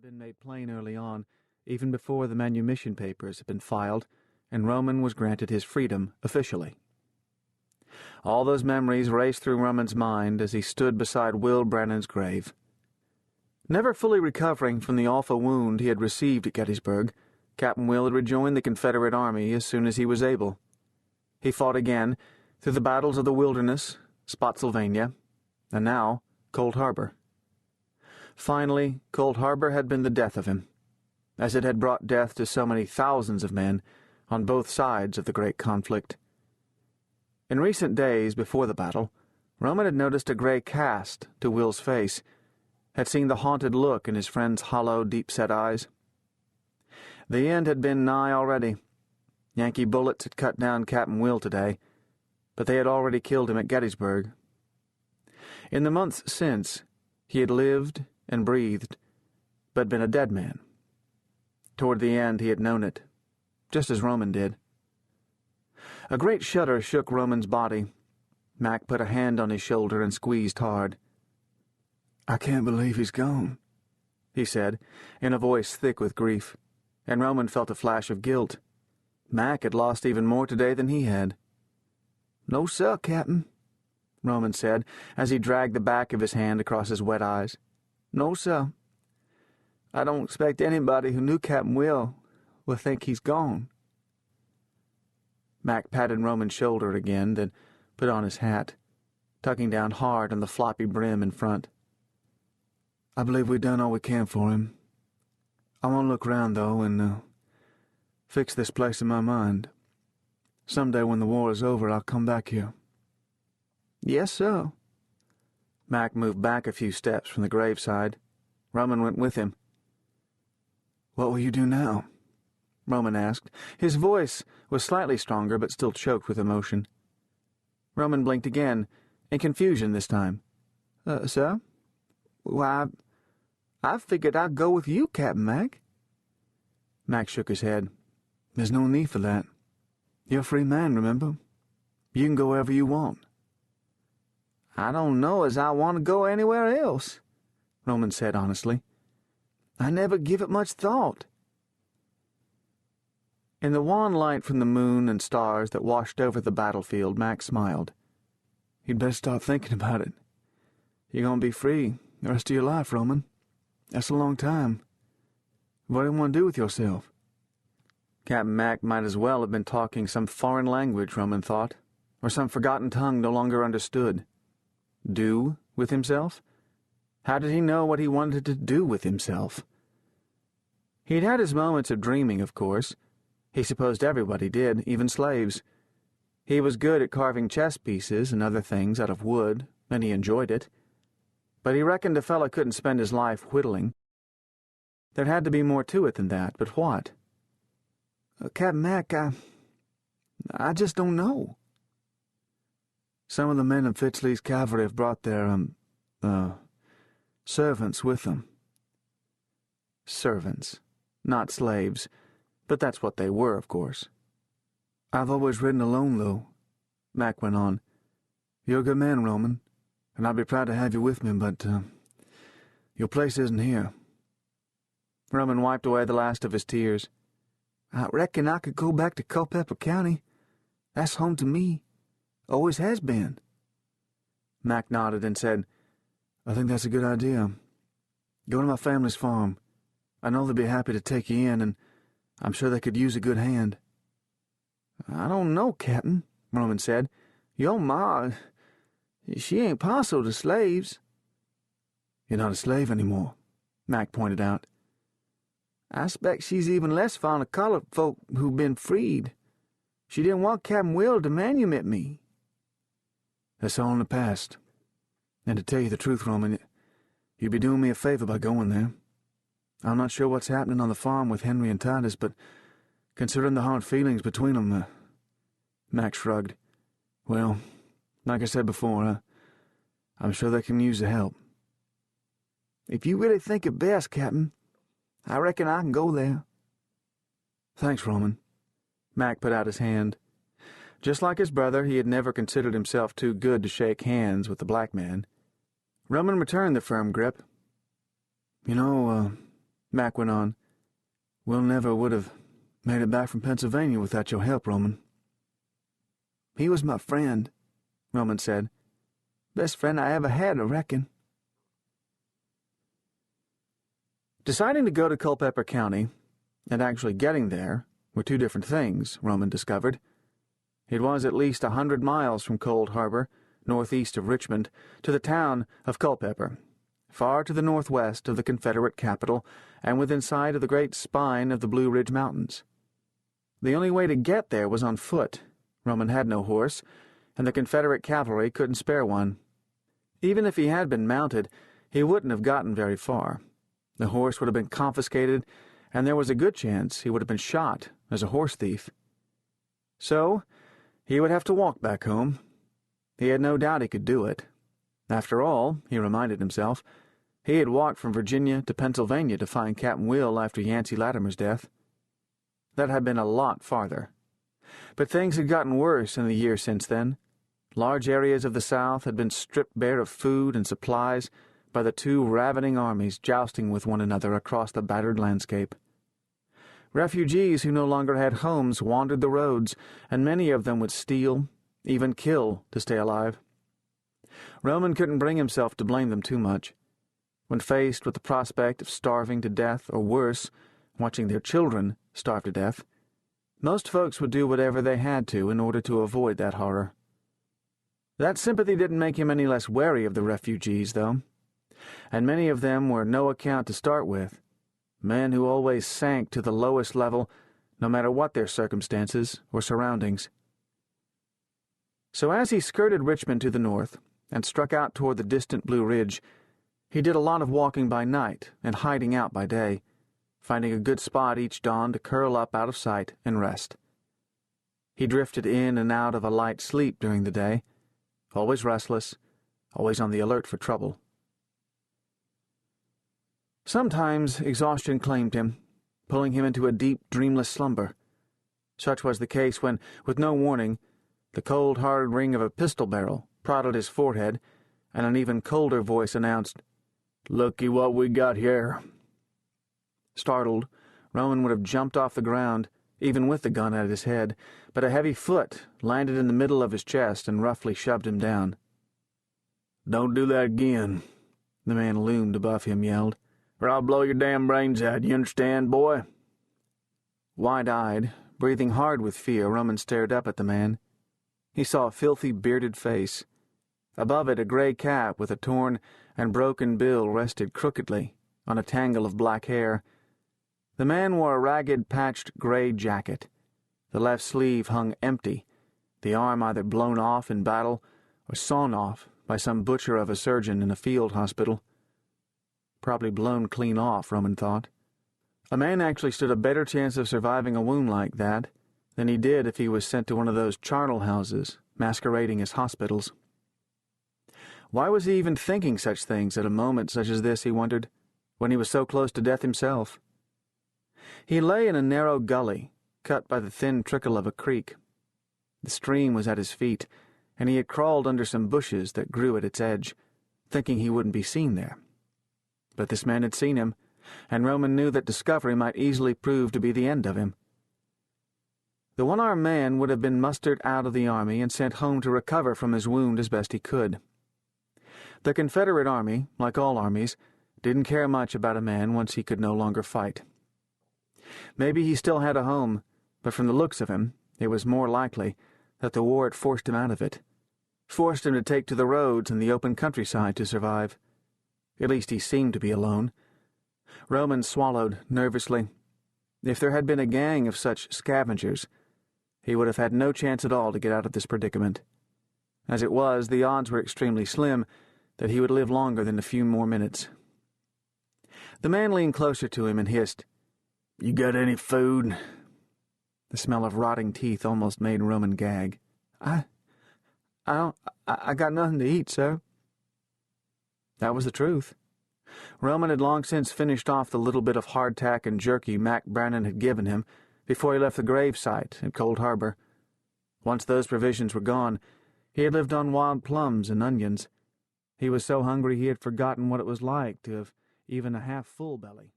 been made plain early on, even before the manumission papers had been filed, and Roman was granted his freedom officially. All those memories raced through Roman's mind as he stood beside Will Brannon's grave. Never fully recovering from the awful wound he had received at Gettysburg, Captain Will had rejoined the Confederate Army as soon as he was able. He fought again through the battles of the Wilderness, Spotsylvania, and now Cold Harbor. Finally, Cold Harbor had been the death of him, as it had brought death to so many thousands of men on both sides of the great conflict. In recent days before the battle, Roman had noticed a gray cast to Will's face, had seen the haunted look in his friend's hollow, deep-set eyes. The end had been nigh already. Yankee bullets had cut down Captain Will today, but they had already killed him at Gettysburg. In the months since, he had lived and breathed, but been a dead man. Toward the end he had known it, just as Roman did. A great shudder shook Roman's body. Mac put a hand on his shoulder and squeezed hard. "I can't believe he's gone," he said, in a voice thick with grief, and Roman felt a flash of guilt. Mac had lost even more today than he had. "No, sir, Captain," Roman said, as he dragged the back of his hand across his wet eyes. "No, sir. I don't expect anybody who knew Captain Will think he's gone." Mac patted Roman's shoulder again, then put on his hat, tucking down hard on the floppy brim in front. "I believe we've done all we can for him. I want to look round, though, and fix this place in my mind. Someday when the war is over, I'll come back here." "Yes, sir." Mac moved back a few steps from the graveside. Roman went with him. "What will you do now?" Roman asked. His voice was slightly stronger, but still choked with emotion. Roman blinked again, in confusion this time. Sir? Why, I figured I'd go with you, Captain Mac." Mac shook his head. "There's no need for that. You're a free man, remember? You can go wherever you want." "I don't know as I want to go anywhere else," Roman said honestly. "I never give it much thought." In the wan light from the moon and stars that washed over the battlefield, Mac smiled. "You'd better start thinking about it. You're going to be free the rest of your life, Roman. That's a long time. What do you want to do with yourself?" Captain Mac might as well have been talking some foreign language, Roman thought, or some forgotten tongue no longer understood. Do with himself? How did he know what he wanted to do with himself? He'd had his moments of dreaming, of course. He supposed everybody did, even slaves. He was good at carving chess pieces and other things out of wood, and he enjoyed it. But he reckoned a fellow couldn't spend his life whittling. There had to be more to it than that, but what? "Captain Mac, I just don't know. Some of the men in Fitzhugh Lee's cavalry have brought their, servants with them." Servants, not slaves, but that's what they were, of course. "I've always ridden alone, though," Mac went on. "You're a good man, Roman, and I'd be proud to have you with me, but, your place isn't here." Roman wiped away the last of his tears. "I reckon I could go back to Culpeper County. That's home to me. Always has been." Mac nodded and said, "I think that's a good idea. Go to my family's farm. I know they'd be happy to take you in, and I'm sure they could use a good hand." "I don't know, Captain," Roman said. "Your ma, she ain't partial to slaves." "You're not a slave anymore," Mac pointed out. "I expect she's even less fond of colored folk who've been freed. She didn't want Captain Will to manumit me." "That's all in the past. And to tell you the truth, Roman, you'd be doing me a favor by going there. I'm not sure what's happening on the farm with Henry and Titus, but considering the hard feelings between them," Mac shrugged. "Well, like I said before, I'm sure they can use the help." "If you really think it best, Captain, I reckon I can go there." "Thanks, Roman." Mac put out his hand. Just like his brother, he had never considered himself too good to shake hands with the black man. Roman returned the firm grip. "You know, Mac went on. "We'll never would have made it back from Pennsylvania without your help, Roman." "He was my friend," Roman said. "Best friend I ever had, I reckon." Deciding to go to Culpeper County and actually getting there were two different things, Roman discovered. It was at least 100 miles from Cold Harbor, northeast of Richmond, to the town of Culpeper, far to the northwest of the Confederate capital and within sight of the great spine of the Blue Ridge Mountains. The only way to get there was on foot. Roman had no horse, and the Confederate cavalry couldn't spare one. Even if he had been mounted, he wouldn't have gotten very far. The horse would have been confiscated, and there was a good chance he would have been shot as a horse thief. So he would have to walk back home. He had no doubt he could do it. After all, he reminded himself, he had walked from Virginia to Pennsylvania to find Captain Will after Yancey Latimer's death. That had been a lot farther. But things had gotten worse in the year since then. Large areas of the South had been stripped bare of food and supplies by the two ravening armies jousting with one another across the battered landscape. Refugees who no longer had homes wandered the roads, and many of them would steal, even kill, to stay alive. Roman couldn't bring himself to blame them too much. When faced with the prospect of starving to death, or worse, watching their children starve to death, most folks would do whatever they had to in order to avoid that horror. That sympathy didn't make him any less wary of the refugees, though, and many of them were no account to start with, men who always sank to the lowest level, no matter what their circumstances or surroundings. So as he skirted Richmond to the north and struck out toward the distant Blue Ridge, he did a lot of walking by night and hiding out by day, finding a good spot each dawn to curl up out of sight and rest. He drifted in and out of a light sleep during the day, always restless, always on the alert for trouble. Sometimes exhaustion claimed him, pulling him into a deep, dreamless slumber. Such was the case when, with no warning, the cold, hard ring of a pistol barrel prodded his forehead, and an even colder voice announced, "Looky what we got here." Startled, Roman would have jumped off the ground, even with the gun at his head, but a heavy foot landed in the middle of his chest and roughly shoved him down. "Don't do that again," the man loomed above him yelled, "or I'll blow your damn brains out, you understand, boy?" Wide-eyed, breathing hard with fear, Roman stared up at the man. He saw a filthy, bearded face. Above it, a gray cap with a torn and broken bill rested crookedly on a tangle of black hair. The man wore a ragged, patched gray jacket. The left sleeve hung empty, the arm either blown off in battle or sawn off by some butcher of a surgeon in a field hospital. Probably blown clean off, Roman thought. A man actually stood a better chance of surviving a wound like that than he did if he was sent to one of those charnel houses masquerading as hospitals. Why was he even thinking such things at a moment such as this, he wondered, when he was so close to death himself? He lay in a narrow gully, cut by the thin trickle of a creek. The stream was at his feet, and he had crawled under some bushes that grew at its edge, thinking he wouldn't be seen there. But this man had seen him, and Roman knew that discovery might easily prove to be the end of him. The one-armed man would have been mustered out of the army and sent home to recover from his wound as best he could. The Confederate Army, like all armies, didn't care much about a man once he could no longer fight. Maybe he still had a home, but from the looks of him, it was more likely that the war had forced him out of it, forced him to take to the roads and the open countryside to survive. At least he seemed to be alone. Roman swallowed nervously. If there had been a gang of such scavengers, he would have had no chance at all to get out of this predicament. As it was, the odds were extremely slim that he would live longer than a few more minutes. The man leaned closer to him and hissed, "You got any food?" The smell of rotting teeth almost made Roman gag. I got nothing to eat, sir." That was the truth. Roman had long since finished off the little bit of hardtack and jerky Mac Brannon had given him before he left the grave site at Cold Harbor. Once those provisions were gone, he had lived on wild plums and onions. He was so hungry he had forgotten what it was like to have even a half-full belly.